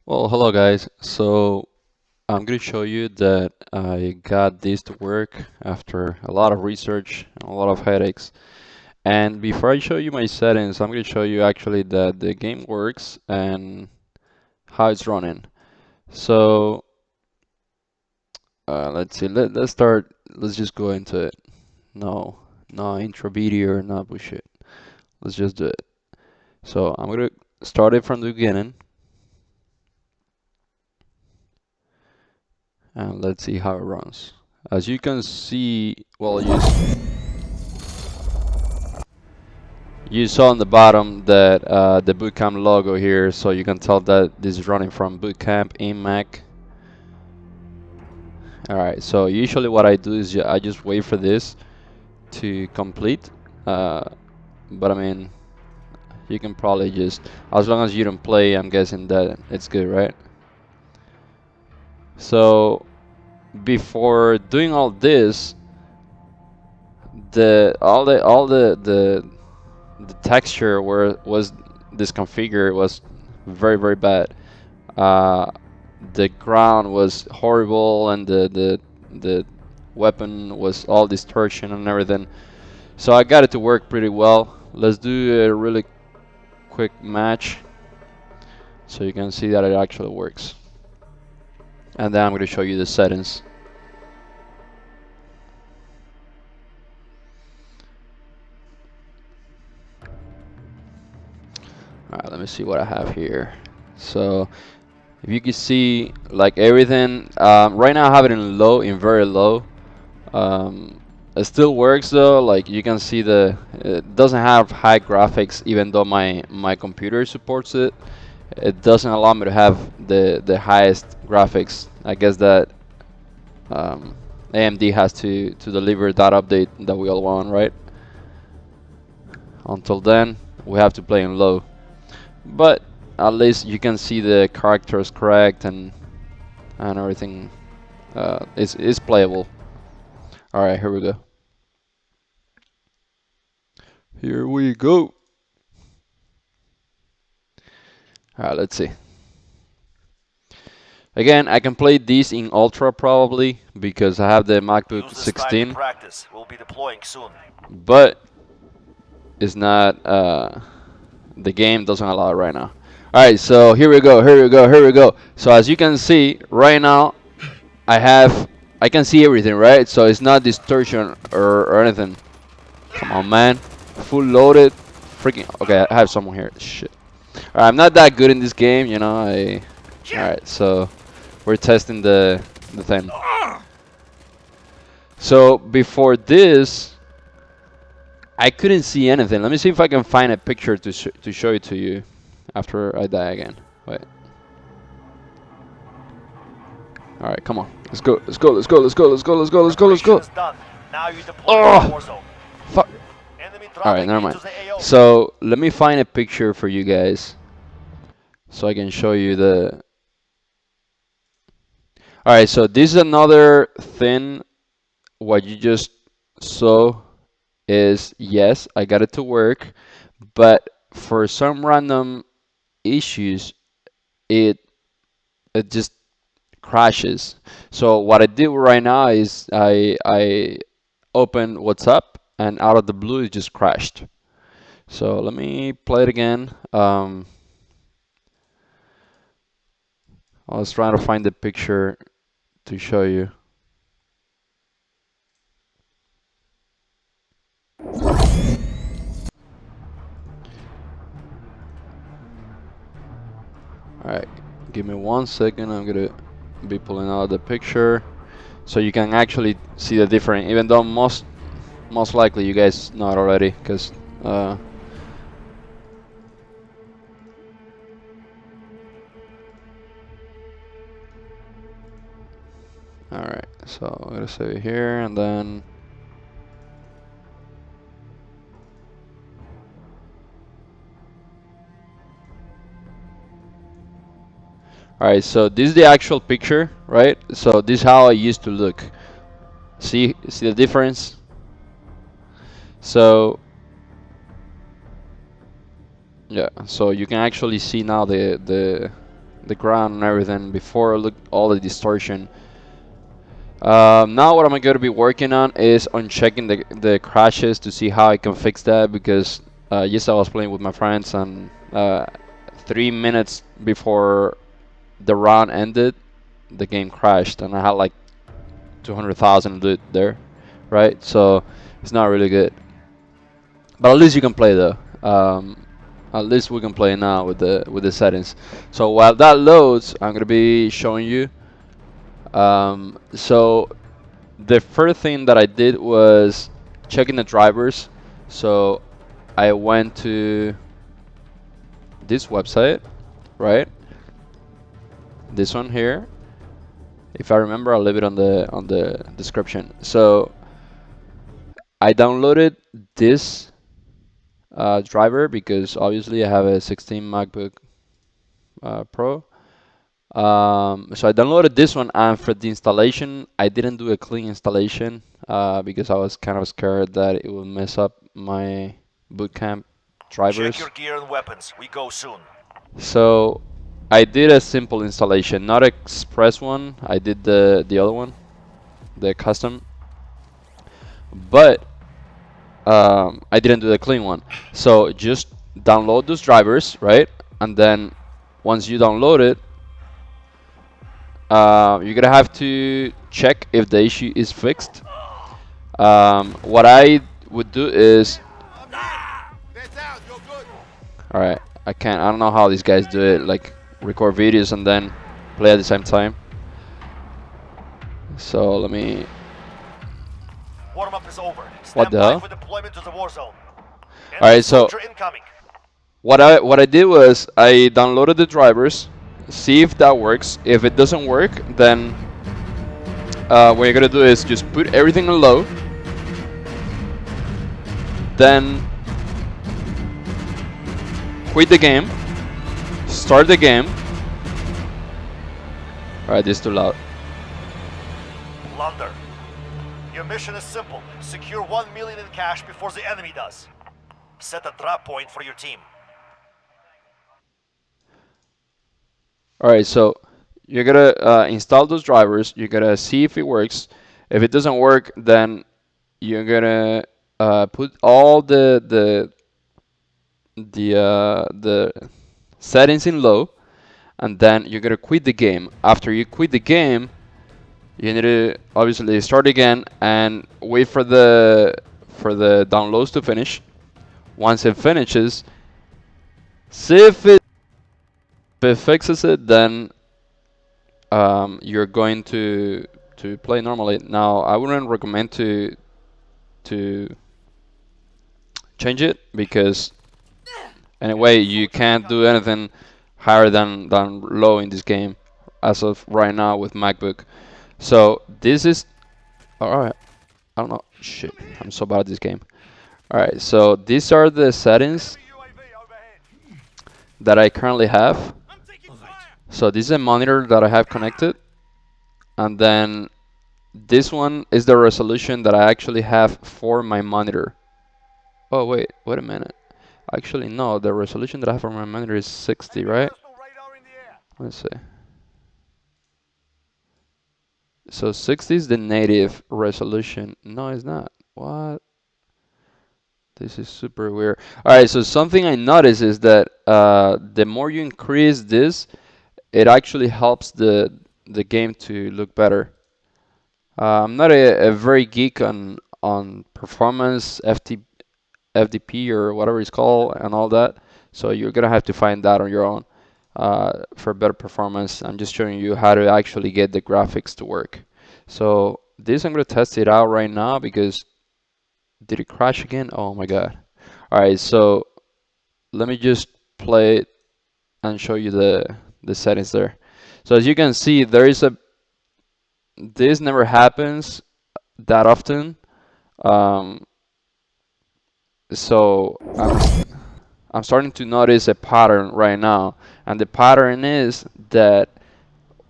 Well, hello guys. So I'm going to show you that I got this to work after a lot of research and a lot of headaches. And before I show you my settings, I'm going to show you actually that the game works and how it's running. So let's see. Let's start. Let's just go into it. No, no intro video, no bullshit. Let's just do it. So I'm going to start it from the beginning and let's see how it runs. As you can see, well, you saw on the bottom that the Bootcamp logo here, so you can tell that this is running from Bootcamp in Mac. Alright, so usually what I do is I just wait for this to complete, uh, but I mean, you can probably just, as long as you don't play, I'm guessing that it's good, right? So before doing all this, the texture where was disconfigured was very bad. Uh, the ground was horrible, and the weapon was all distortion and everything. So I got it to work pretty well. Let's do a really quick match so you can see that it actually works. And then I'm going to show you the settings. Alright, let me see what I have here. So if you can see, like everything, right now I have it in low, in very low. It still works though. Like you can see, it doesn't have high graphics, even though my computer supports it. It doesn't allow me to have the highest graphics. I guess that AMD has to deliver that update that we all want, right? Until then, we have to play in low. But at least you can see the characters correct and everything. Is playable. All right, here we go. Here we go. All right, let's see. Again, I can play this in Ultra probably because I have the MacBook 16, We'll be deploying soon. but it's not. The game doesn't allow it right now. All right, so here we go. Here we go. Here we go. So as you can see right now, I can see everything, right? So it's not distortion or anything. Come on, man. Full loaded. Freaking. Okay, I have someone here. Shit. All right, I'm not that good in this game, you know. All right, so we're testing the thing. So before this, I couldn't see anything. Let me see if I can find a picture to show it to you after I die again. Wait. All right, come on. Let's go. Let's go. Let's go. Let's go. Let's go. Let's go. Let's go. Let's go. Done. Now you deploy Oh, Warzone. fuck. Enemy All right, dropping never into mind. the AO. So let me find a picture for you guys so I can show you the. All right, so this is another thing. What you just saw is, yes, I got it to work, but for some random issues, it it just crashes. So what I did right now is I opened WhatsApp, and out of the blue it just crashed. So let me play it again. I was trying to find the picture to show you. Alright, give me 1 second. I'm gonna be pulling out the picture so you can actually see the difference, even though most likely you guys know it already, because alright, so I'm gonna save it here and then alright, so this is the actual picture, right? So this is how I used to look. See the difference? So yeah, so you can actually see now the the ground and everything before. Look, all the distortion. Now what I'm going to be working on is on checking the crashes to see how I can fix that, because yes, I was playing with my friends, and 3 minutes before the round ended, the game crashed and I had like 200,000 loot there, right? So it's not really good. But at least you can play though. At least we can play now with the settings. So while that loads, I'm gonna be showing you. So the first thing that I did was checking the drivers. So I went to this website, right? This one here. If I remember, I'll leave it on the description. So I downloaded this driver because obviously I have a 16 MacBook Pro. So I downloaded this one, and for the installation, I didn't do a clean installation because I was kind of scared that it would mess up my Bootcamp Check your drivers. gear and weapons. We go soon. So I did a simple installation, not express one. I did the other one, the custom, but I didn't do the clean one. So just download those drivers, right? And then once you download it, you're gonna have to check if the issue is fixed. What I would do is, all right, I don't know how these guys do it, like record videos and then play at the same time. So let me. Warm up is over. What Stand the by hell? for deployment to the war zone. All Enemy right, so soldier incoming. what I did was I downloaded the drivers, see if that works. If it doesn't work, then what you're gonna do is just put everything on low, then quit the game, start the game. Alright, this is too loud. Blunder. Your mission is simple. Secure 1 million in cash before the enemy does. Set a drop point for your team. Alright, so you're gonna install those drivers. You're gonna see if it works. If it doesn't work, then you're gonna put all the settings in low, and then you're gonna quit the game. After you quit the game, you need to obviously start again and wait for the downloads to finish. Once it finishes, see if it fixes it, then you're going to play normally. Now, I wouldn't recommend to change it because anyway, you can't do anything higher than low in this game as of right now with MacBook. So this is all right. I don't know. Shit, I'm so bad at this game. All right, so these are the settings Enemy UAV overhead. that I currently have. So this is a monitor that I have connected, and then this one is the resolution that I actually have for my monitor. Oh wait a minute. Actually, no, the resolution that I have for my monitor is 60, Enemy right? personal radar in the air. Let's see. So 60 is the native resolution. No, it's not. What? This is super weird. All right, so something I noticed is that the more you increase this, it actually helps the game to look better. I'm not a very geek on performance, FDP or whatever it's called, and all that. So you're gonna have to find that on your own for better performance. I'm just showing you how to actually get the graphics to work. So this I'm gonna test it out right now because did it crash again? Oh my God. All right, so let me just play it and show you the settings there. So as you can see, there is a this never happens that often. Um, so I'm starting to notice a pattern right now, and the pattern is that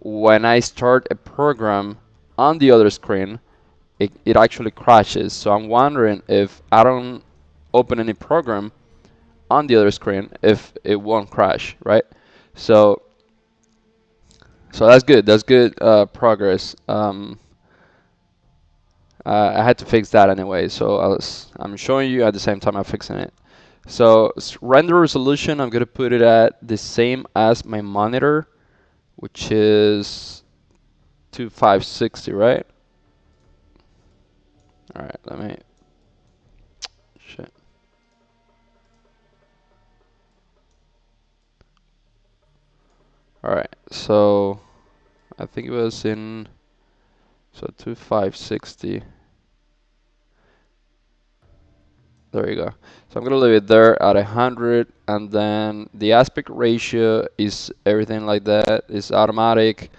when I start a program on the other screen, it actually crashes. So I'm wondering if I don't open any program on the other screen, if it won't crash, right? So So that's good. That's good progress. I had to fix that anyway, so I'm showing you at the same time I'm fixing it. So render resolution, I'm gonna put it at the same as my monitor, which is 2560, right? All right, let me. Shit. All right, so I think it was in so 2560. There you go. So I'm gonna leave it there at 100, and then the aspect ratio is everything like that. It's automatic.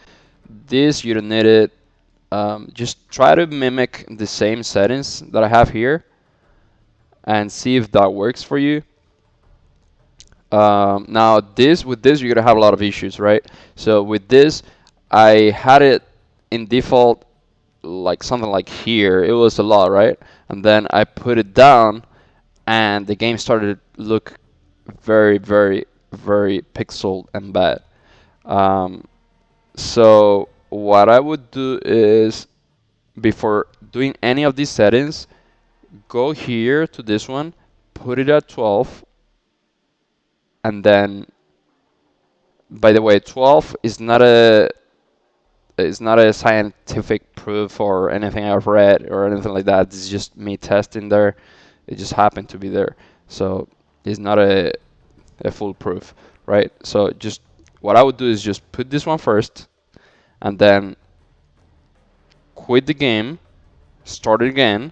This you don't need it. Just try to mimic the same settings that I have here and see if that works for you. Now this with this you're gonna have a lot of issues, right? So with this, I had it in default like something like here. It was a lot, right? And then I put it down, and the game started to look very, very, very pixeled and bad. Um, so what I would do is before doing any of these settings, go here to this one, put it at 12, and then, by the way, 12 is not a scientific proof or anything I've read or anything like that. It's just me testing there. It just happened to be there. So it's not a full proof, right? So just what I would do is just put this one first and then quit the game, start it again,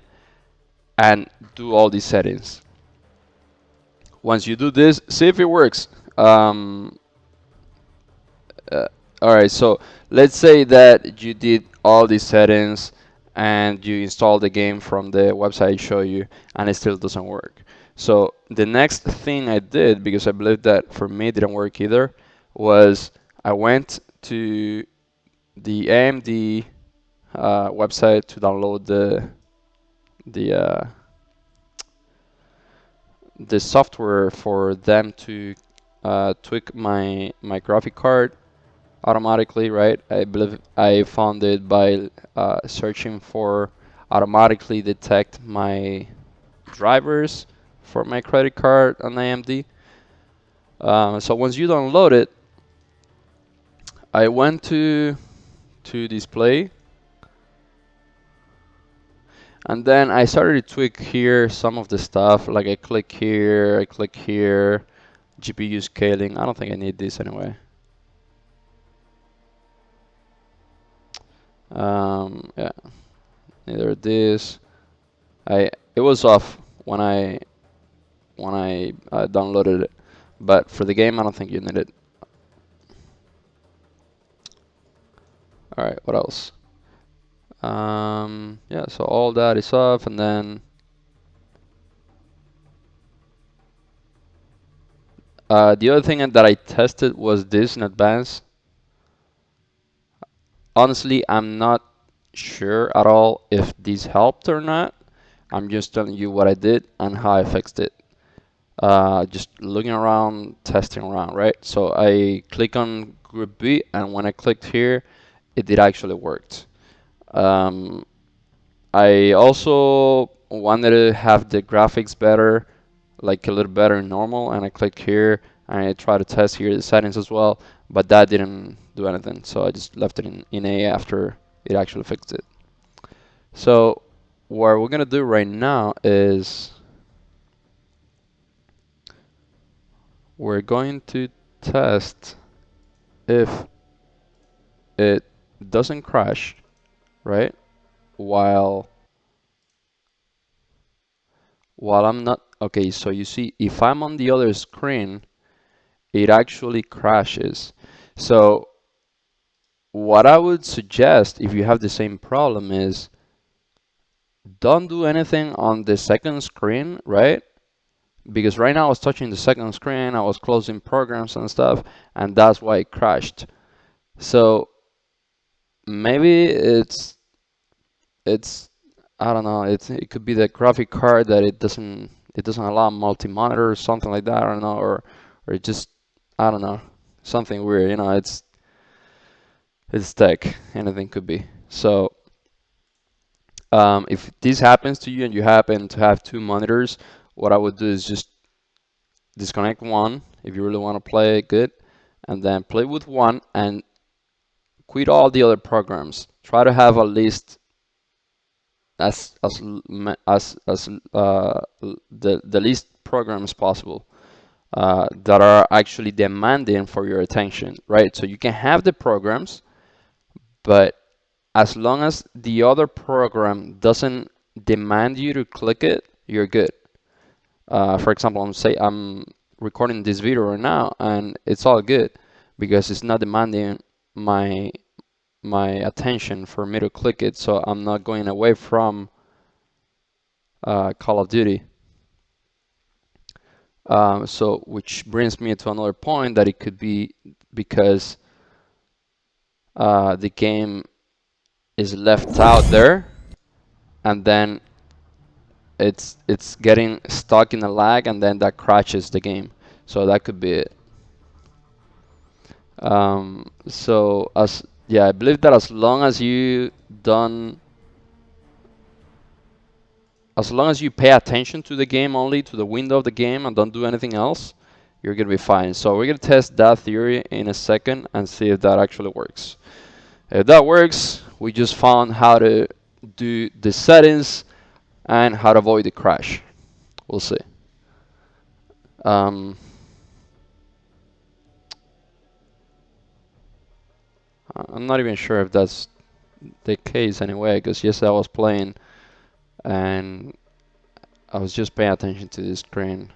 and do all these settings. Once you do this, see if it works. Uh, all right, so let's say that you did all these settings and you installed the game from the website I show you, and it still doesn't work. So the next thing I did, because I believe that for me it didn't work either, was I went to the AMD website to download the uh, the software for them to tweak my graphic card automatically, right? I believe I found it by searching for automatically detect my drivers for my credit card on AMD. So once you download it, I went to display, and then I started to tweak here some of the stuff. Like I click here, GPU scaling. I don't think I need this anyway. Yeah, neither this. It was off when I downloaded it, but for the game I don't think you need it. All right, what else? Yeah, so all that is off, and then the other thing that I tested was this in advance. Honestly, I'm not sure at all if this helped or not. I'm just telling you what I did and how I fixed it. Just looking around, testing around, right? So I click on Group B, and when I clicked here, it did actually worked. Um, I also wanted to have the graphics better, like a little better in normal, and I click here and I try to test here the settings as well, but that didn't do anything, so I just left it in A after it actually fixed it. So what we're gonna do right now is we're going to test if it doesn't crash, right? While while I'm not, okay, so you see if I'm on the other screen, it actually crashes. So what I would suggest if you have the same problem is don't do anything on the second screen, right? Because right now I was touching the second screen, I was closing programs and stuff, and that's why it crashed. So maybe it's I don't know, it could be the graphic card that it doesn't allow multi-monitor or something like that, I don't know, or it just I don't know, something weird, it's It's tech. Anything could be. So if this happens to you and you happen to have two monitors, what I would do is just disconnect one if you really want to play it good, and then play with one and quit all the other programs. Try to have at least the least programs possible that are actually demanding for your attention, right? So you can have the programs, but as long as the other program doesn't demand you to click it, you're good. For example, I'm recording this video right now, and it's all good because it's not demanding my my attention for me to click it, so I'm not going away from Call of Duty. So which brings me to another point that it could be because the game is left out there, and then it's getting stuck in a lag, and then that crashes the game. So that could be it. So as yeah, I believe that done, as long as you pay attention to the game only, to the window of the game, and don't do anything else, you're gonna be fine. So we're gonna test that theory in a second and see if that actually works. If that works, we just found how to do the settings and how to avoid the crash. We'll see. Um, I'm not even sure if that's the case anyway, because yesterday I was playing and I was just paying attention to the screen,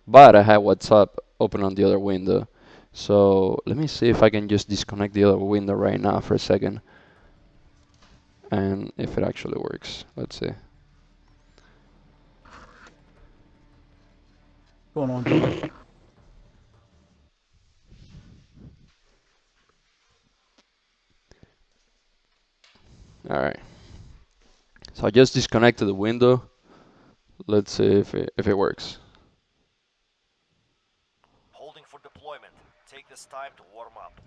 but I had WhatsApp open on the other window. So let me see if I can just disconnect the other window right now for a second and if it actually works. Let's see. Going on, Joe? All right. So I just disconnected the window. Let's see if it works. Holding for deployment. Take this time to warm up.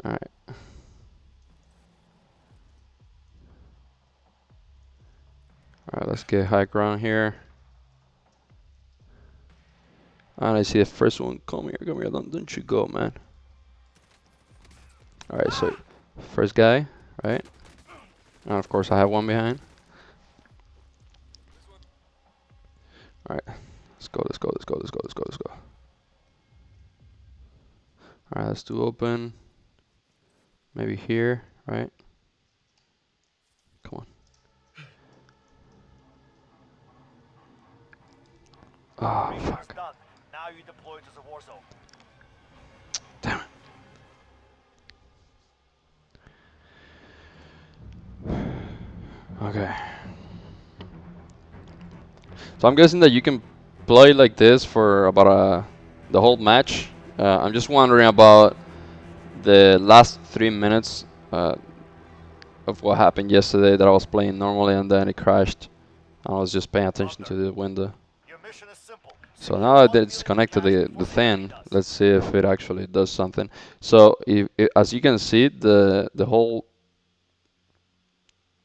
All right. All right, let's get high ground here. And I see the first one. Come here, don't you go, man. All right, so first guy, right? And of course I have one behind. All right, let's go, let's go, let's go, let's go, let's go, let's go. All right, let's do open. Maybe here, right? Come on. Oh, Mission's fuck. done. Now you deploy to the war zone. Damn it. Okay. So I'm guessing that you can play like this for about the whole match. I'm just wondering about the last 3 minutes of what happened yesterday that I was playing normally and then it crashed. I was just paying attention to the window. Your mission is simple. So Secure now that 1 it's million in connected cash to the before the enemy thing, does. let's see if it actually does something. So as you can see, the whole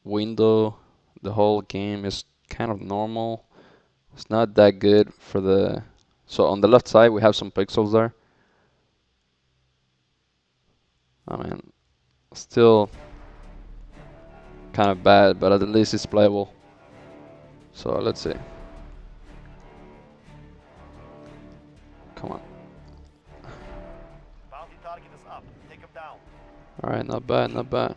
window, the whole game is kind of normal. It's not that good for the. So on the left side we have some pixels there. I mean, still kind of bad, but at least it's playable. So let's see. Come on. Bounty target is up. Take him down. All right, not bad, not bad.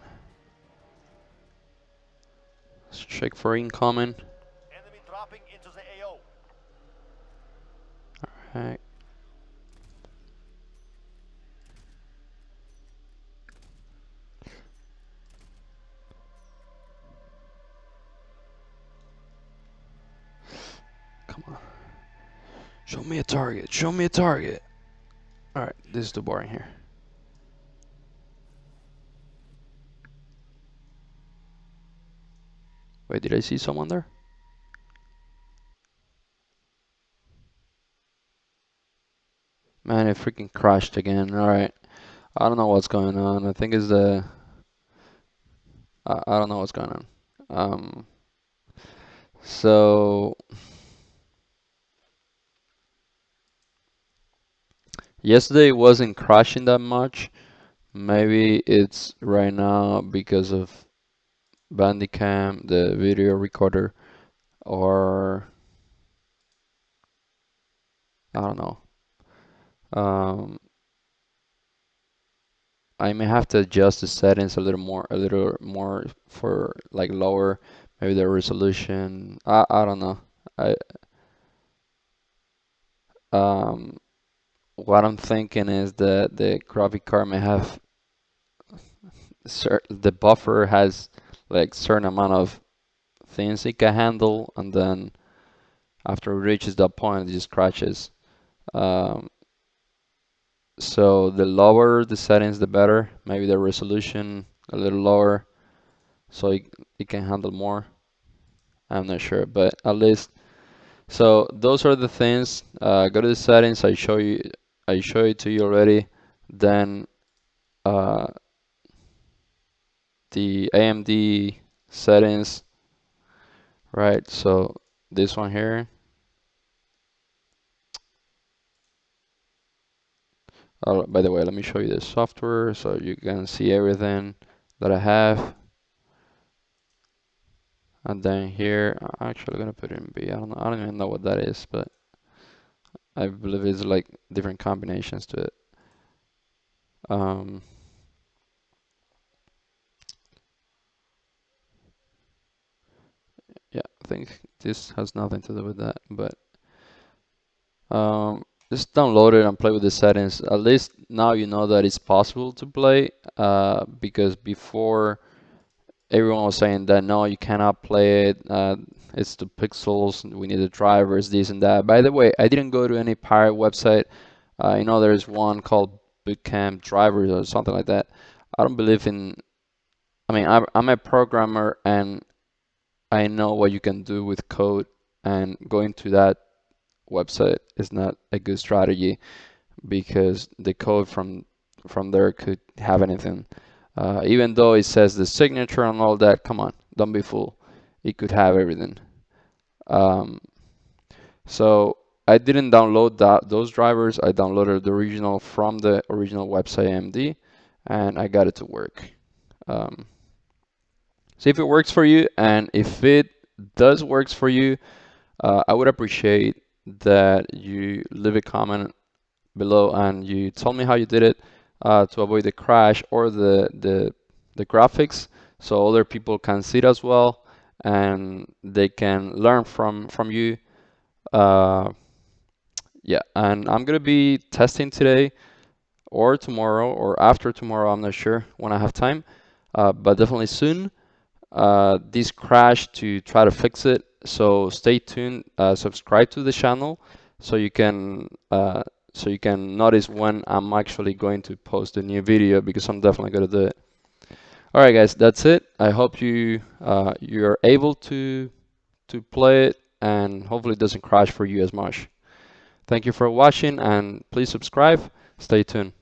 Let's check for incoming. Enemy dropping into the AO. All right. Come on. Show me a target. Show me a target. All right, this is too boring here. Wait, did I see someone there? Man, it freaking crashed again. All right. I don't know what's going on. I think it's the I don't know what's going on. Um, so yesterday it wasn't crashing that much. Maybe it's right now because of Bandicam, the video recorder, or I don't know. Um, I may have to adjust the settings a little more for like lower, maybe the resolution. I don't know. I um what I'm thinking is that the graphic card may have the buffer has like certain amount of things it can handle, and then after it reaches that point, it just crashes. Um, so the lower the settings, the better. Maybe the resolution a little lower, so it can handle more. I'm not sure, but at least so those are the things. Go to the settings. I show it to you already. Then uh, the AMD settings, right? So this one here. By the way, let me show you the software so you can see everything that I have. And then here, I'm actually gonna put it in B. I don't know. I don't even know what that is, but I believe it's like different combinations to it. Um, yeah, I think this has nothing to do with that, but just download it and play with the settings. At least now you know that it's possible to play. Because before everyone was saying that no, you cannot play it. It's the pixels. We need the drivers, this and that. By the way, I didn't go to any pirate website. You know, there's one called Bootcamp drivers or something like that. I don't believe in. I mean, I'm a programmer and I know what you can do with code, and going to that website is not a good strategy because the code from there could have anything. Even though it says the signature and all that, come on, don't be fool. It could have everything. Um, so I didn't download those drivers. I downloaded the original from the original website AMD, and I got it to work. Um, See if it works for you, and if it does works for you, I would appreciate that you leave a comment below and you tell me how you did it to avoid the crash or the graphics, so other people can see it as well and they can learn from you. Uh, yeah, and I'm gonna be testing today or tomorrow or after tomorrow. I'm not sure when I have time, but definitely soon. This crash to try to fix it. So stay tuned, subscribe to the channel so you can notice when I'm actually going to post a new video because I'm definitely gonna do it. All right, guys, that's it. I hope you're able to play it and hopefully it doesn't crash for you as much. Thank you for watching and please subscribe. Stay tuned.